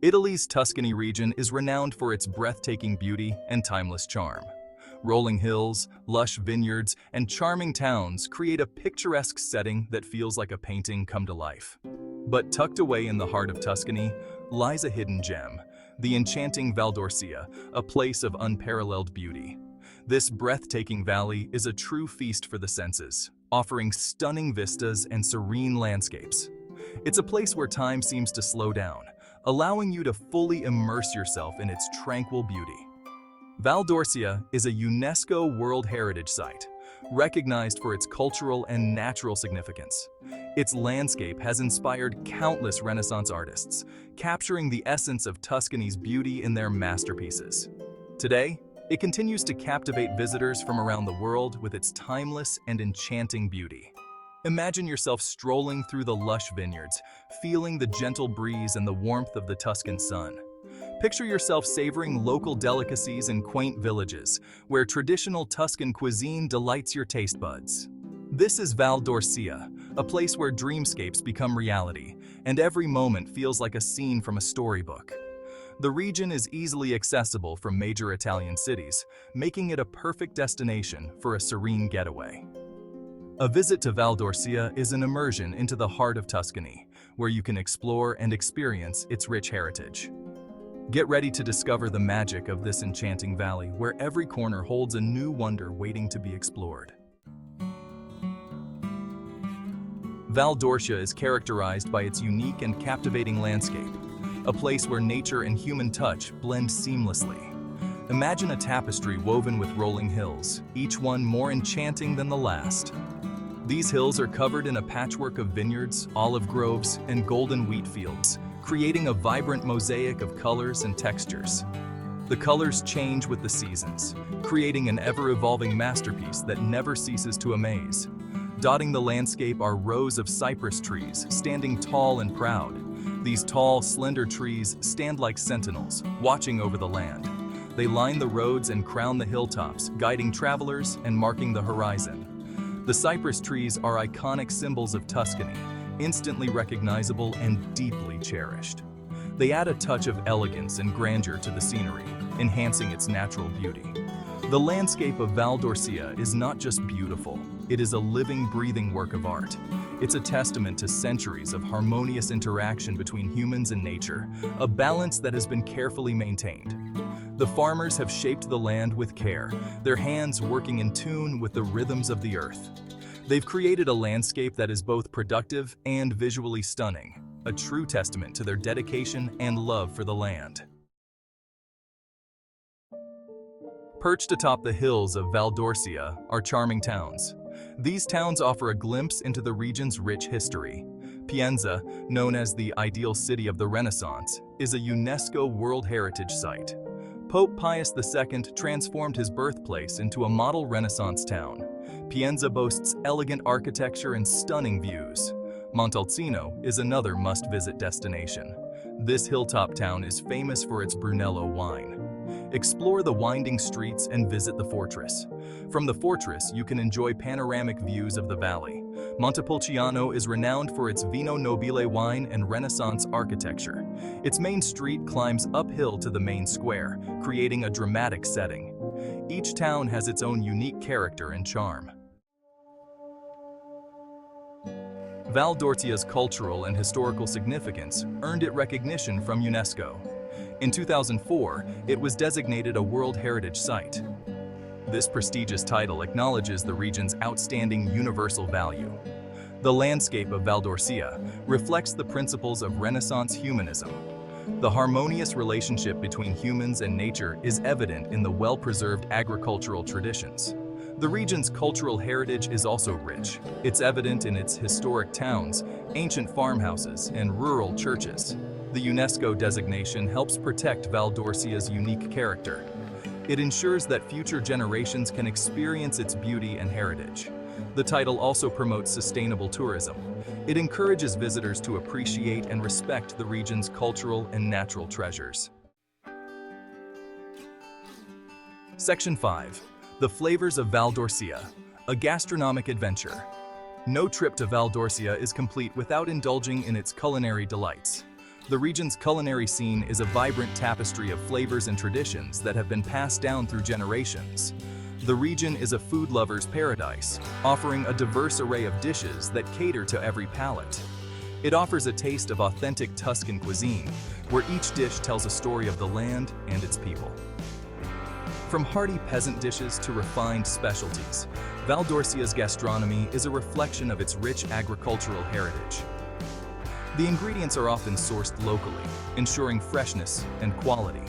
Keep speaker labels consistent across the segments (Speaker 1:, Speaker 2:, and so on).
Speaker 1: Italy's Tuscany region is renowned for its breathtaking beauty and timeless charm. Rolling hills, lush vineyards, and charming towns create a picturesque setting that feels like a painting come to life. But tucked away in the heart of Tuscany lies a hidden gem, the enchanting Val d'Orcia, a place of unparalleled beauty. This breathtaking valley is a true feast for the senses, offering stunning vistas and serene landscapes. It's a place where time seems to slow down, allowing you to fully immerse yourself in its tranquil beauty. Val d'Orcia is a UNESCO World Heritage Site, recognized for its cultural and natural significance. Its landscape has inspired countless Renaissance artists, capturing the essence of Tuscany's beauty in their masterpieces. Today, it continues to captivate visitors from around the world with its timeless and enchanting beauty. Imagine yourself strolling through the lush vineyards, feeling the gentle breeze and the warmth of the Tuscan sun. Picture yourself savoring local delicacies in quaint villages, where traditional Tuscan cuisine delights your taste buds. This is Val d'Orcia, a place where dreamscapes become reality, and every moment feels like a scene from a storybook. The region is easily accessible from major Italian cities, making it a perfect destination for a serene getaway. A visit to Val d'Orcia is an immersion into the heart of Tuscany, where you can explore and experience its rich heritage. Get ready to discover the magic of this enchanting valley, where every corner holds a new wonder waiting to be explored. Val d'Orcia is characterized by its unique and captivating landscape, a place where nature and human touch blend seamlessly. Imagine a tapestry woven with rolling hills, each one more enchanting than the last. These hills are covered in a patchwork of vineyards, olive groves, and golden wheat fields, creating a vibrant mosaic of colors and textures. The colors change with the seasons, creating an ever-evolving masterpiece that never ceases to amaze. Dotting the landscape are rows of cypress trees, standing tall and proud. These tall, slender trees stand like sentinels, watching over the land. They line the roads and crown the hilltops, guiding travelers and marking the horizon. The cypress trees are iconic symbols of Tuscany, instantly recognizable and deeply cherished. They add a touch of elegance and grandeur to the scenery, enhancing its natural beauty. The landscape of Val d'Orcia is not just beautiful, it is a living, breathing work of art. It's a testament to centuries of harmonious interaction between humans and nature, a balance that has been carefully maintained. The farmers have shaped the land with care, their hands working in tune with the rhythms of the earth. They've created a landscape that is both productive and visually stunning, a true testament to their dedication and love for the land. Perched atop the hills of Val d'Orcia are charming towns. These towns offer a glimpse into the region's rich history. Pienza, known as the ideal city of the Renaissance, is a UNESCO World Heritage Site. Pope Pius II transformed his birthplace into a model Renaissance town. Pienza boasts elegant architecture and stunning views. Montalcino is another must-visit destination. This hilltop town is famous for its Brunello wine. Explore the winding streets and visit the fortress. From the fortress, you can enjoy panoramic views of the valley. Montepulciano is renowned for its Vino Nobile wine and Renaissance architecture. Its main street climbs uphill to the main square, creating a dramatic setting. Each town has its own unique character and charm. Val d'Orcia's cultural and historical significance earned it recognition from UNESCO. In 2004, it was designated a World Heritage Site. This prestigious title acknowledges the region's outstanding universal value. The landscape of Val d'Orcia reflects the principles of Renaissance humanism. The harmonious relationship between humans and nature is evident in the well-preserved agricultural traditions. The region's cultural heritage is also rich. It's evident in its historic towns, ancient farmhouses, and rural churches. The UNESCO designation helps protect Val d'Orcia's unique character. It ensures that future generations can experience its beauty and heritage. The title also promotes sustainable tourism. It encourages visitors to appreciate and respect the region's cultural and natural treasures. Section 5. The Flavors of Val d'Orcia, a Gastronomic Adventure. No trip to Val d'Orcia is complete without indulging in its culinary delights. The region's culinary scene is a vibrant tapestry of flavors and traditions that have been passed down through generations. The region is a food lover's paradise, offering a diverse array of dishes that cater to every palate. It offers a taste of authentic Tuscan cuisine, where each dish tells a story of the land and its people. From hearty peasant dishes to refined specialties, Val d'Orcia's gastronomy is a reflection of its rich agricultural heritage. The ingredients are often sourced locally, ensuring freshness and quality.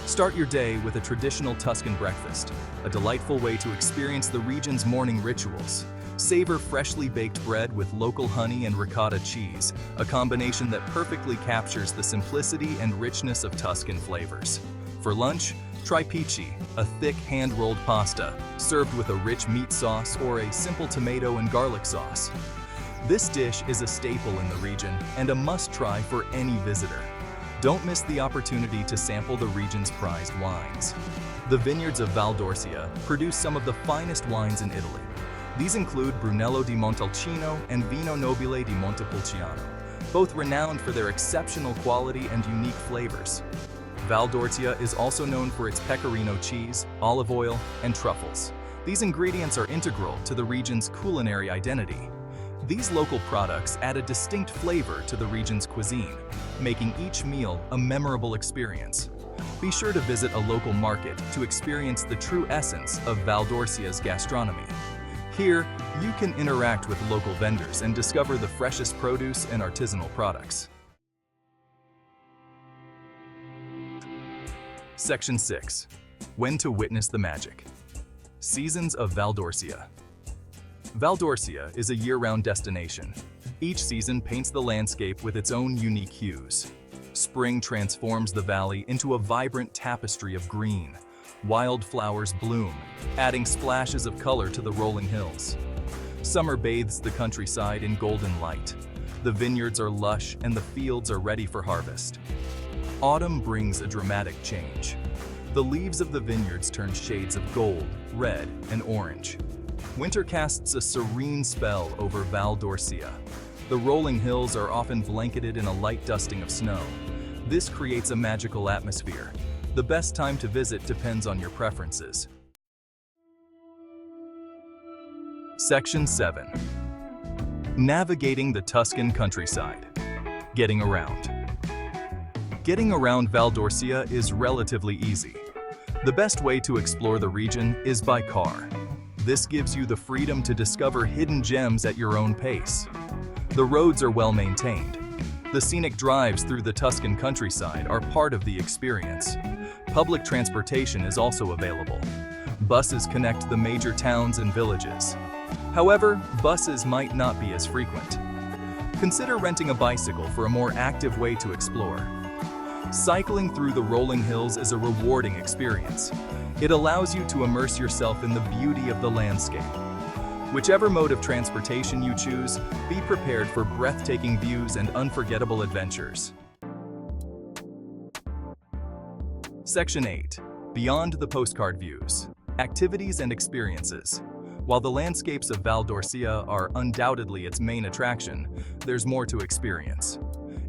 Speaker 1: Start your day with a traditional Tuscan breakfast, a delightful way to experience the region's morning rituals. Savor freshly baked bread with local honey and ricotta cheese, a combination that perfectly captures the simplicity and richness of Tuscan flavors. For lunch, try pici, a thick hand-rolled pasta, served with a rich meat sauce or a simple tomato and garlic sauce. This dish is a staple in the region and a must-try for any visitor. Don't miss the opportunity to sample the region's prized wines. The vineyards of Val d'Orcia produce some of the finest wines in Italy. These include Brunello di Montalcino and Vino Nobile di Montepulciano, both renowned for their exceptional quality and unique flavors. Val d'Orcia is also known for its pecorino cheese, olive oil, and truffles. These ingredients are integral to the region's culinary identity. These local products add a distinct flavor to the region's cuisine, making each meal a memorable experience. Be sure to visit a local market to experience the true essence of Val d'Orcia's gastronomy. Here, you can interact with local vendors and discover the freshest produce and artisanal products. Section 6. When to witness the magic. Seasons of Val d'Orcia. Val d'Orcia is a year-round destination. Each season paints the landscape with its own unique hues. Spring transforms the valley into a vibrant tapestry of green. Wildflowers bloom, adding splashes of color to the rolling hills. Summer bathes the countryside in golden light. The vineyards are lush and the fields are ready for harvest. Autumn brings a dramatic change. The leaves of the vineyards turn shades of gold, red, and orange. Winter casts a serene spell over Val d'Orcia. The rolling hills are often blanketed in a light dusting of snow. This creates a magical atmosphere. The best time to visit depends on your preferences. Section 7. Navigating the Tuscan countryside. Getting around. Getting around Val d'Orcia is relatively easy. The best way to explore the region is by car. This gives you the freedom to discover hidden gems at your own pace. The roads are well maintained. The scenic drives through the Tuscan countryside are part of the experience. Public transportation is also available. Buses connect the major towns and villages. However, buses might not be as frequent. Consider renting a bicycle for a more active way to explore. Cycling through the rolling hills is a rewarding experience. It allows you to immerse yourself in the beauty of the landscape. Whichever mode of transportation you choose, be prepared for breathtaking views and unforgettable adventures. Section 8. Beyond the postcard views. Activities and experiences. While the landscapes of Val d'Orcia are undoubtedly its main attraction, there's more to experience.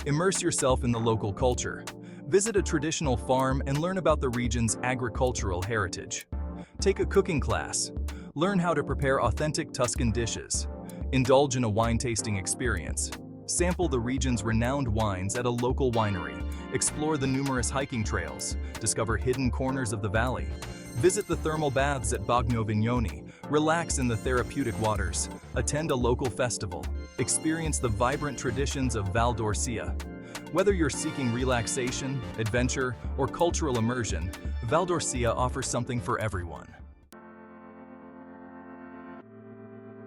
Speaker 1: Immerse yourself in the local culture. Visit a traditional farm and learn about the region's agricultural heritage. Take a cooking class. Learn how to prepare authentic Tuscan dishes. Indulge in a wine tasting experience. Sample the region's renowned wines at a local winery. Explore the numerous hiking trails. Discover hidden corners of the valley. Visit the thermal baths at Bagno Vignoni. Relax in the therapeutic waters. Attend a local festival. Experience the vibrant traditions of Val d'Orcia. Whether you're seeking relaxation, adventure, or cultural immersion, Val d'Orcia offers something for everyone.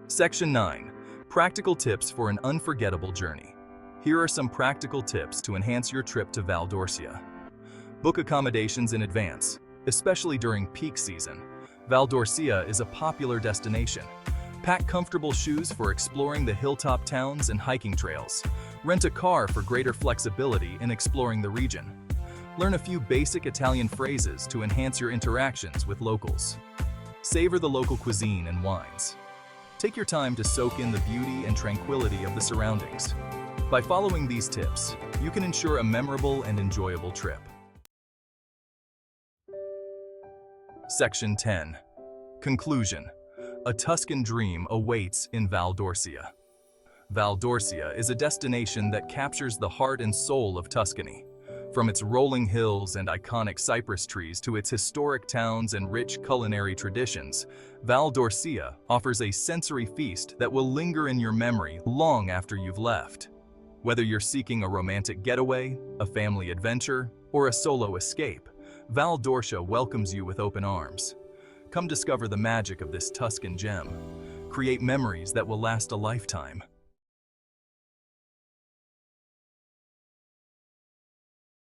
Speaker 1: Section 9. Practical tips for an unforgettable journey. Here are some practical tips to enhance your trip to Val d'Orcia. Book accommodations in advance, especially during peak season. Val d'Orcia is a popular destination. Pack comfortable shoes for exploring the hilltop towns and hiking trails. Rent a car for greater flexibility in exploring the region. Learn a few basic Italian phrases to enhance your interactions with locals. Savor the local cuisine and wines. Take your time to soak in the beauty and tranquility of the surroundings. By following these tips, you can ensure a memorable and enjoyable trip. Section 10. Conclusion. A Tuscan dream awaits in Val d'Orcia. Val d'Orcia is a destination that captures the heart and soul of Tuscany. From its rolling hills and iconic cypress trees to its historic towns and rich culinary traditions, Val d'Orcia offers a sensory feast that will linger in your memory long after you've left. Whether you're seeking a romantic getaway, a family adventure, or a solo escape, Val d'Orcia welcomes you with open arms. Come discover the magic of this Tuscan gem. Create memories that will last a lifetime.